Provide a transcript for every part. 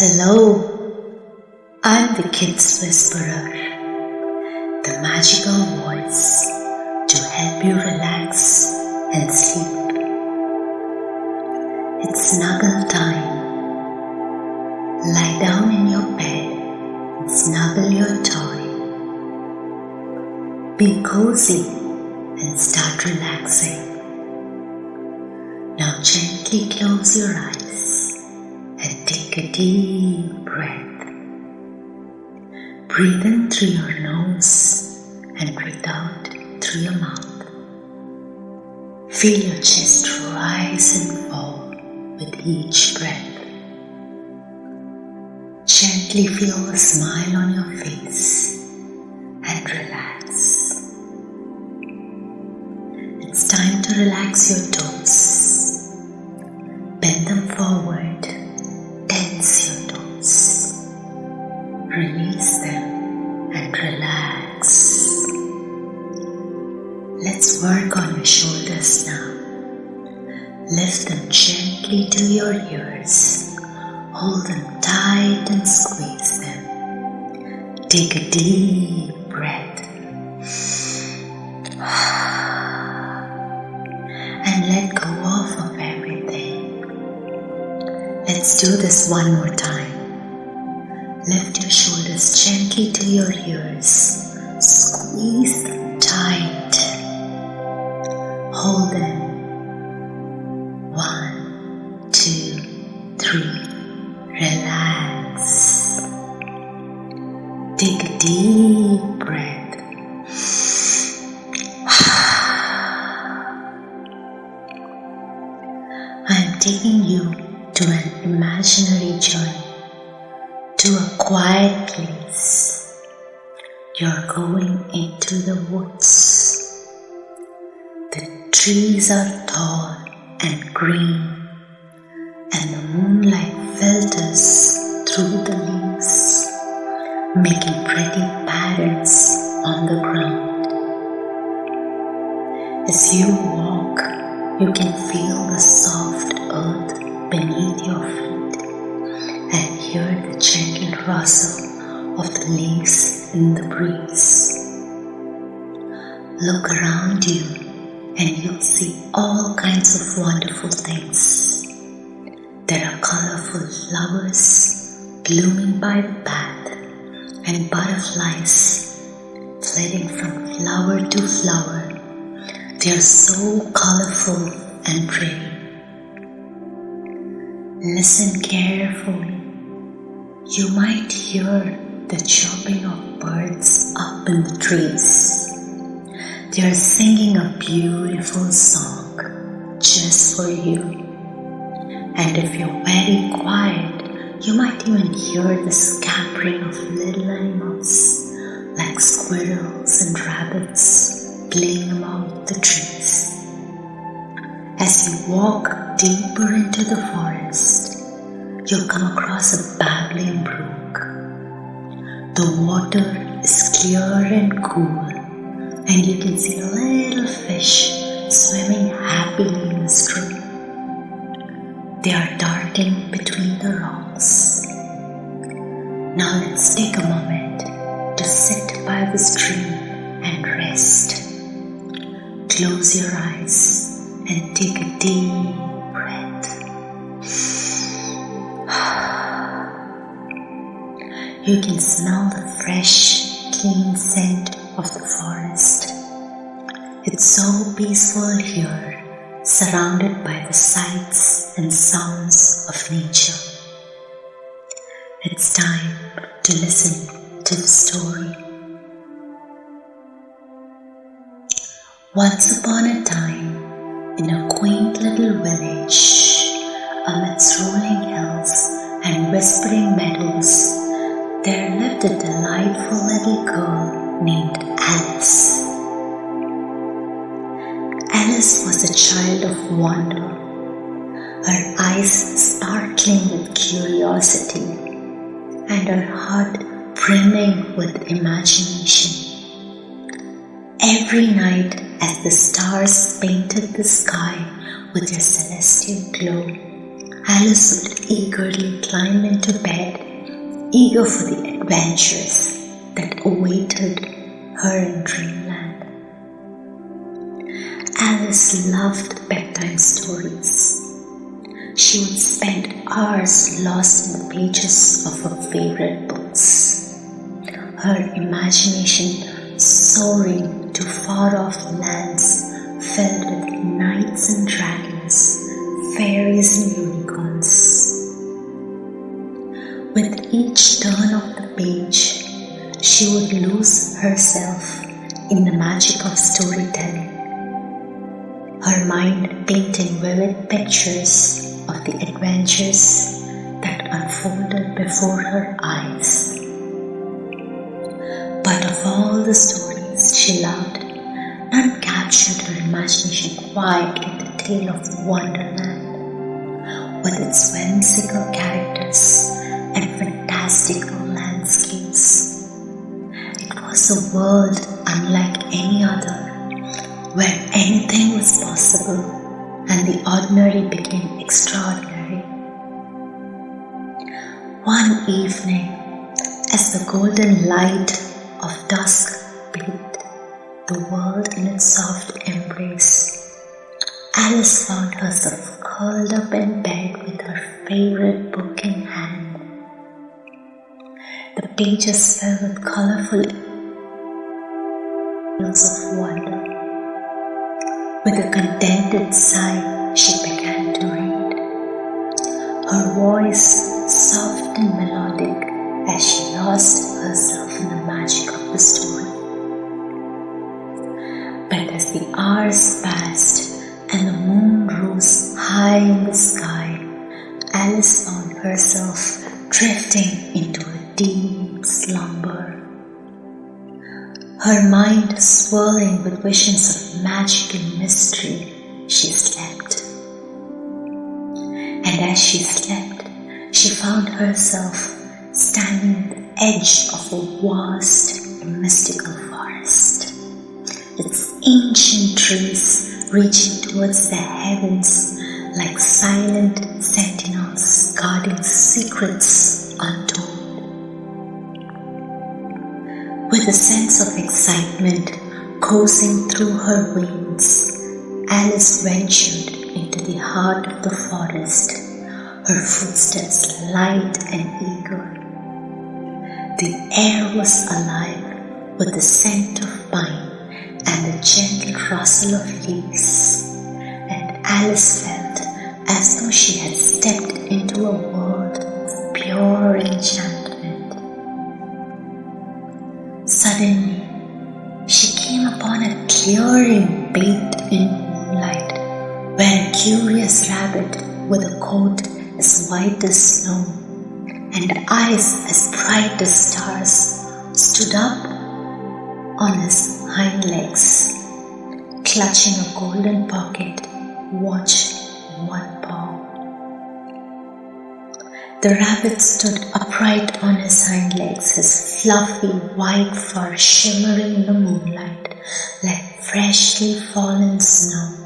Hello, I'm the Kids Whisperer, the magical voice to help you relax and sleep. It's snuggle time. Lie down in your bed and snuggle your toy. Be cozy and start relaxing. Now gently close your eyes and take a deep breath. Breathe in through your nose and breathe out through your mouth. Feel your chest rise and fall with each breath. Gently feel the smile on your face and relax. It's time to relax your toes. Bend them forward, tense your toes. Release them and relax. Let's work on your shoulders now. Lift them gently to your ears. Hold them tight and squeeze them. Take a deep breath. And let go of everything. Let's do this one more time. Lift your shoulders gently to your ears. Squeeze them tight. Hold them. 1, 2, 3. Relax. Take a deep breath. I am taking you to an imaginary journey, to a quiet place. You're going into the woods. The trees are tall and green, and the moonlight filters through the leaves, making pretty patterns on the ground. As you walk, you can feel the soft earth beneath your feet and hear the gentle rustle of the leaves in the breeze. Look around you and you'll see all kinds of wonderful things. There are colorful flowers blooming by the path and butterflies flitting from flower to flower. They are so colorful and pretty. Listen carefully. You might hear the chirping of birds up in the trees. They are singing a beautiful song just for you. And if you're very quiet, you might even hear the scampering of little animals like squirrels and rabbits playing among the trees. As you walk deeper into the forest, you'll come across a babbling brook. The water is clear and cool, and you can see little fish swimming happily in the stream. They are darting between the rocks. Now let's take a moment to sit by the stream and rest. Close your eyes and take a deep breath. You can smell the fresh, clean scent of the forest. It's so peaceful here, surrounded by the sights and sounds of nature. It's time to listen to the story. Once upon a time, in a quaint little village, amidst rolling hills and whispering meadows, there lived a delightful little girl named Alice. Alice was a child of wonder, her eyes sparkling with curiosity and her heart brimming with imagination. Every night, as the stars painted the sky with their celestial glow, Alice would eagerly climb into bed, eager for the adventures that awaited her in dreamland. Alice loved bedtime stories. She would spend hours lost in the pages of her favorite books, her imagination soaring to far-off lands filled with knights and dragons, fairies and unicorns. With each turn of the page, she would lose herself in the magic of storytelling, her mind painting vivid pictures of the adventures that unfolded before her eyes. But of all the stories she loved, none captured her imagination quite like the tale of Wonderland, with its whimsical characters and fantastical landscapes. It was a world unlike any other, where anything was possible and the ordinary became extraordinary. One evening, as the golden light of dusk bathed the world in its soft embrace, Alice found herself curled up in bed with her favorite book in hand. The pages filled with colorful tales of wonder. With a contented sigh, she began to read, her voice soft and melodic as she lost herself in the magic of the story. But as the hours passed and the moon rose high in the sky, Alice found herself drifting into a deep slumber. Her mind swirling with visions of magic and mystery, she slept. And as she slept, she found herself standing at the edge of a vast and mystical forest, its ancient trees reaching towards the heavens like silent sentinels guarding secrets untold. With a sense of excitement coursing through her veins, Alice ventured into the heart of the forest, her footsteps light and eager. The air was alive with the scent of pine and the gentle rustle of leaves, and Alice felt as though she had stepped into a world of pure enchantment. Suddenly, she came upon a clearing bathed in moonlight, where a curious rabbit with a coat as white as snow and eyes as bright as stars stood up on his hind legs, clutching a golden pocket watch in one paw. The rabbit stood upright on his hind legs, his fluffy white fur shimmering in the moonlight like freshly fallen snow.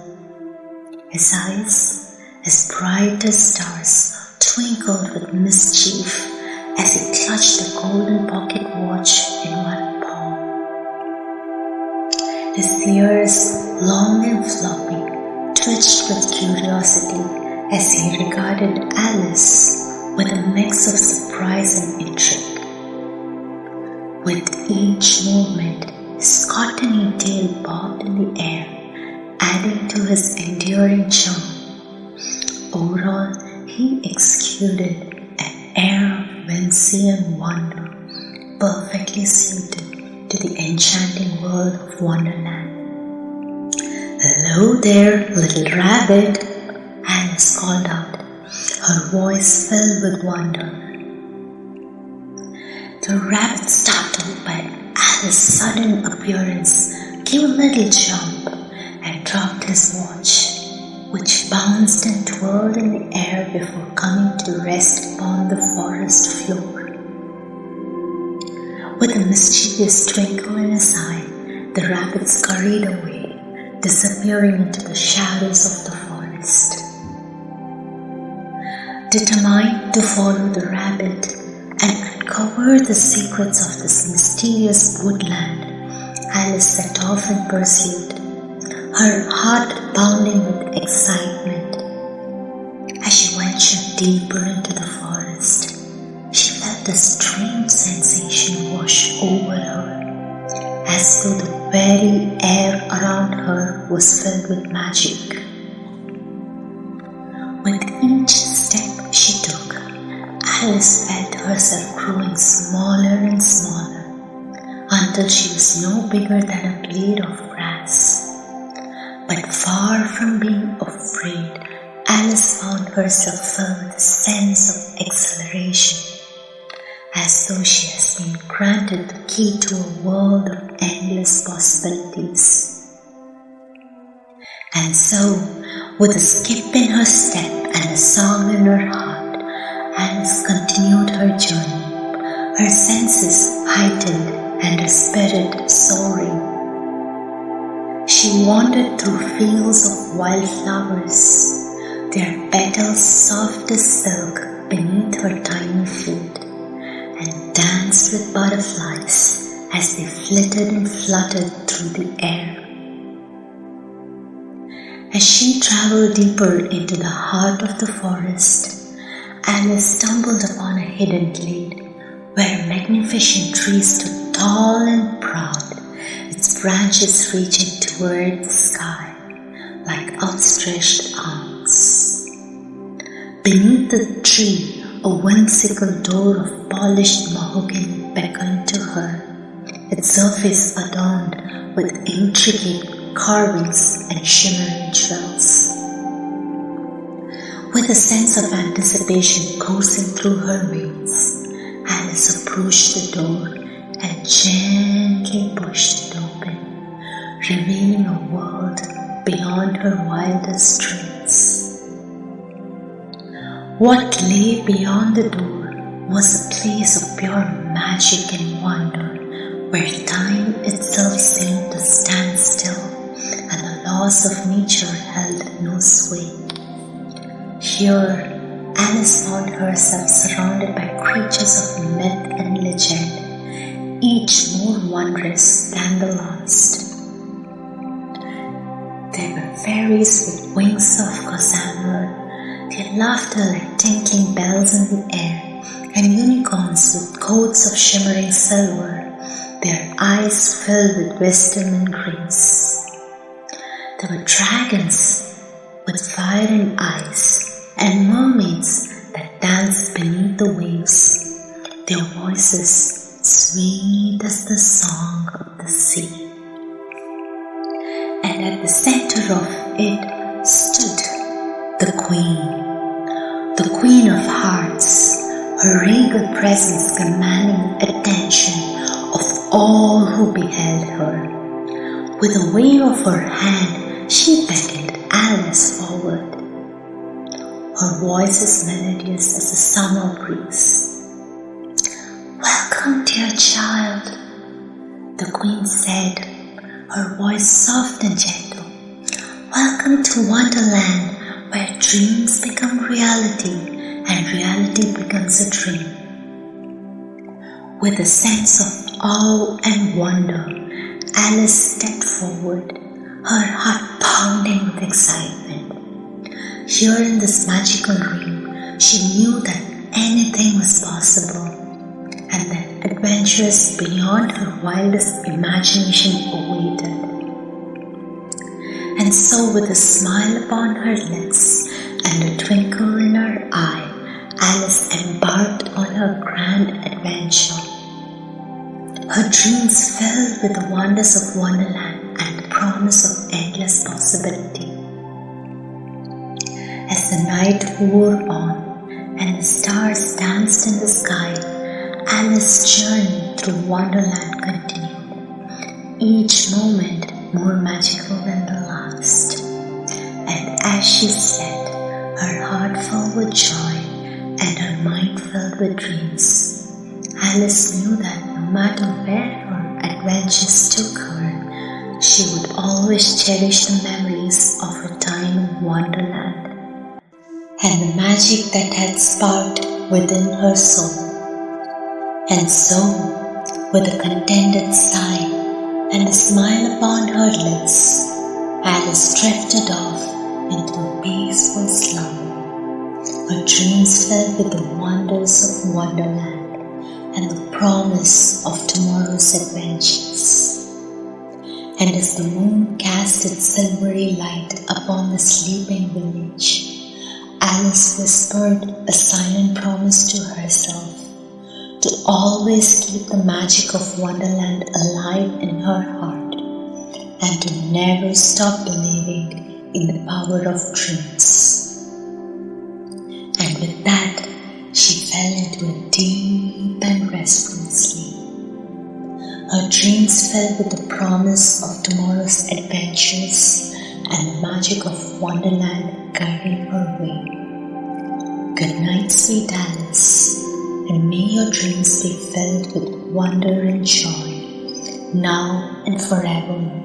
His eyes, as bright as stars, twinkled with mischief as he clutched the golden pocket watch in one paw. His ears, long and floppy, twitched with curiosity as he regarded Alice with a mix of surprise and intrigue. With each movement, his cottony tail bobbed in the air, adding to his enduring charm. Overall, he exuded an air of whimsy and wonder, perfectly suited to the enchanting world of Wonderland. "Hello there, little rabbit," Alice called out, her voice filled with wonder. The rabbit, startled by Alice's sudden appearance, gave a little jump and dropped his watch, which bounced and twirled in the air before coming to rest upon the forest floor. With a mischievous twinkle in his eye, the rabbit scurried away, disappearing into the shadows of the forest. Determined to follow the rabbit and uncover the secrets of this mysterious woodland, Alice set off in pursuit, her heart pounding with excitement. As she ventured deeper into the forest, she felt a strange sensation wash over her, as though the very air around her was filled with magic. With each step she took, Alice felt herself growing smaller and smaller until she was no bigger than a blade of grass. But far from being afraid, Alice found herself filled with a sense of exhilaration, as though she has been granted the key to a world of endless possibilities. And so, with a skip in her step and a song in her heart, Alice continued her journey, her senses heightened and her spirit soaring. She wandered through fields of wildflowers, their petals soft as silk beneath her tiny feet, and danced with butterflies as they flitted and fluttered through the air. As she traveled deeper into the heart of the forest, Alice stumbled upon a hidden glade where a magnificent tree stood tall and proud, its branches reaching toward the sky like outstretched arms. Beneath the tree, a whimsical door of polished mahogany beckoned to her, its surface adorned with intricate carvings and shimmering jewels. With a sense of anticipation coursing through her veins, Alice approached the door and gently pushed it open, revealing a world beyond her wildest dreams. What lay beyond the door was a place of pure magic and wonder, where time itself seemed to stand still and the laws of nature held no sway. Here, Alice found herself surrounded by creatures of myth and legend, each more wondrous than the last. There were fairies with wings of gossamer, their laughter like tinkling bells in the air, and unicorns with coats of shimmering silver, their eyes filled with wisdom and grace. There were dragons with fire and ice, and mermaids that danced beneath the waves, their voices sweet as the song of the sea. And at the center of it stood the Queen of Hearts, her regal presence commanding attention of all who beheld her. With a wave of her hand, she beckoned Alice forward. Her voice is melodious as a summer breeze. "Welcome, dear child," the Queen said, her voice soft and gentle. "Welcome to Wonderland, where dreams become reality and reality becomes a dream." With a sense of awe and wonder, Alice stepped forward, her heart pounding with excitement. Here in this magical dream, she knew that anything was possible and that adventures beyond her wildest imagination awaited. And so, with a smile upon her lips and a twinkle in her eye, Alice embarked on her grand adventure. Her dreams filled with the wonders of Wonderland and the promise of endless possibility. As the night wore on and the stars danced in the sky, Alice's journey through Wonderland continued, each moment more magical than the last. And as she slept, her heart filled with joy and her mind filled with dreams, Alice knew that no matter where her adventures took her, she would always cherish the memories of her time in Wonderland. and the magic that had sparked within her soul. And so, with a contented sigh and a smile upon her lips, Alice drifted off into a peaceful slumber, her dreams filled with the wonders of Wonderland and the promise of tomorrow's adventures. And as the moon cast its silvery light upon the sleeping village, Alice whispered a silent promise to herself to always keep the magic of Wonderland alive in her heart and to never stop believing in the power of dreams. And with that, she fell into a deep and restful sleep. Her dreams filled with the promise of tomorrow's adventures and the magic of Wonderland guiding her way. Good night, sweet Alice, and may your dreams be filled with wonder and joy, now and forevermore.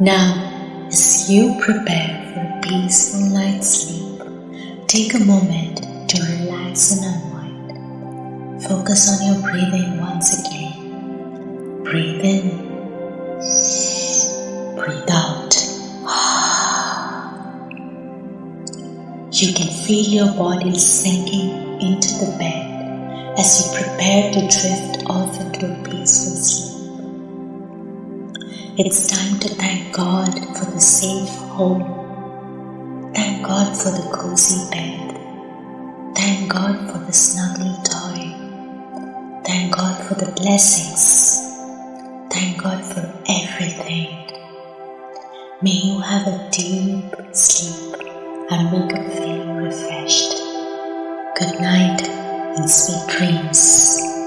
Now, as you prepare for a peaceful night's sleep, take a moment to relax and unwind. Focus on your breathing once again. Breathe in. Breathe out. You can feel your body sinking into the bed as you prepare to drift off into a peaceful sleep. It's time to thank God for the safe home. Thank God for the cozy bed. Thank God for the snuggle toy. Thank God for the blessings. Thank God for everything. May you have a deep sleep and wake up feeling refreshed. Good night and sweet dreams.